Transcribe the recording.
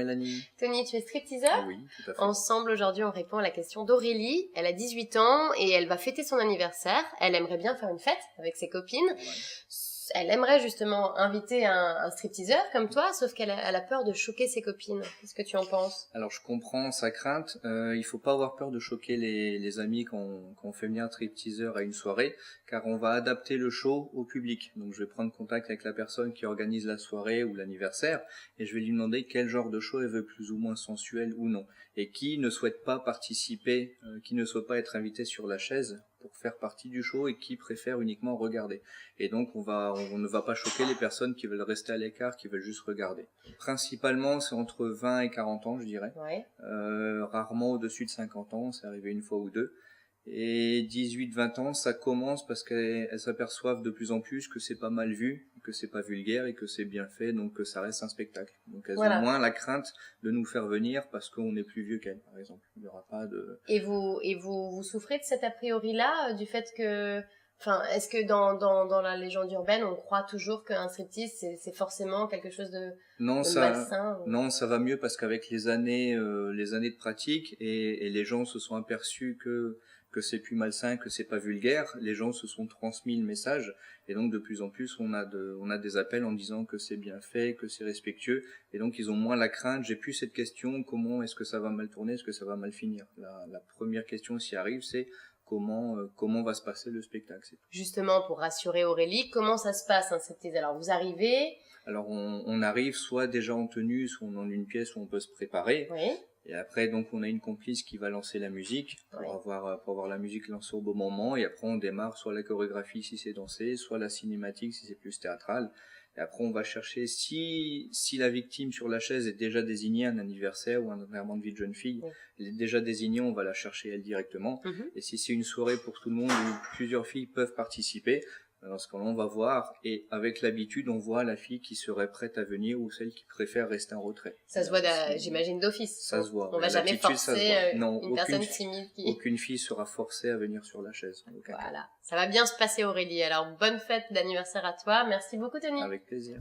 Mélanie. Tony, tu es stripteaseur? Oui, tout à fait. Ensemble, aujourd'hui, on répond à la question d'Aurélie. Elle a 18 ans et elle va fêter son anniversaire. Elle aimerait bien faire une fête avec ses copines. Ouais. Elle aimerait justement inviter un stripteaseur comme toi, sauf qu'elle a peur de choquer ses copines. Qu'est-ce que tu en penses? Alors je comprends sa crainte, il faut pas avoir peur de choquer les amis quand on fait venir un stripteaseur à une soirée, car on va adapter le show au public. Donc je vais prendre contact avec la personne qui organise la soirée ou l'anniversaire, et je vais lui demander quel genre de show elle veut, plus ou moins sensuel ou non, et qui ne souhaite pas participer, qui ne souhaite pas être invité sur la chaise pour faire partie du show et qui préfère uniquement regarder. Et donc on ne va pas choquer les personnes qui veulent rester à l'écart, qui veulent juste regarder. Principalement c'est entre 20 et 40 ans je dirais, Ouais. Rarement au-dessus de 50 ans, c'est arrivé une fois ou deux. Et 18-20 ans, ça commence parce qu'elles s'aperçoivent de plus en plus que c'est pas mal vu, que c'est pas vulgaire et que c'est bien fait, donc que ça reste un spectacle. Donc elles ont moins la crainte de nous faire venir parce qu'on est plus vieux qu'elles, par exemple. Il n'y aura pas de... Et vous souffrez de cet a priori-là, du fait que... Enfin, est-ce que dans la légende urbaine, on croit toujours qu'un striptease, c'est forcément quelque chose de malsain? Non, ça va mieux parce qu'avec les années de pratique et les gens se sont aperçus que c'est plus malsain, que c'est pas vulgaire, les gens se sont transmis le message et donc de plus en plus on a des appels en disant que c'est bien fait, que c'est respectueux et donc ils ont moins la crainte. J'ai plus cette question, comment est-ce que ça va mal tourner, est-ce que ça va mal finir. La première question s'y arrive, c'est comment va se passer le spectacle. Justement, pour rassurer Aurélie, comment ça se passe un striptease? Alors vous arrivez... Alors on arrive soit déjà en tenue, soit dans une pièce où on peut se préparer. Oui. Et après, donc, on a une complice qui va lancer la musique pour avoir la musique lancée au bon moment. Et après, on démarre soit la chorégraphie si c'est dansé, soit la cinématique si c'est plus théâtral. Et après, on va chercher si la victime sur la chaise est déjà désignée, un anniversaire ou un enterrement de vie de jeune fille, elle est déjà désignée, on va la chercher elle directement. Et si c'est une soirée pour tout le monde où plusieurs filles peuvent participer, dans ce cas-là, on va voir, et avec l'habitude, on voit la fille qui serait prête à venir ou celle qui préfère rester en retrait. Ça se voit, j'imagine, d'office. Ça se voit. On va jamais forcer une personne timide. Aucune fille sera forcée à venir sur la chaise. Voilà. Ça va bien se passer, Aurélie. Alors, bonne fête d'anniversaire à toi. Merci beaucoup, Tony. Avec plaisir.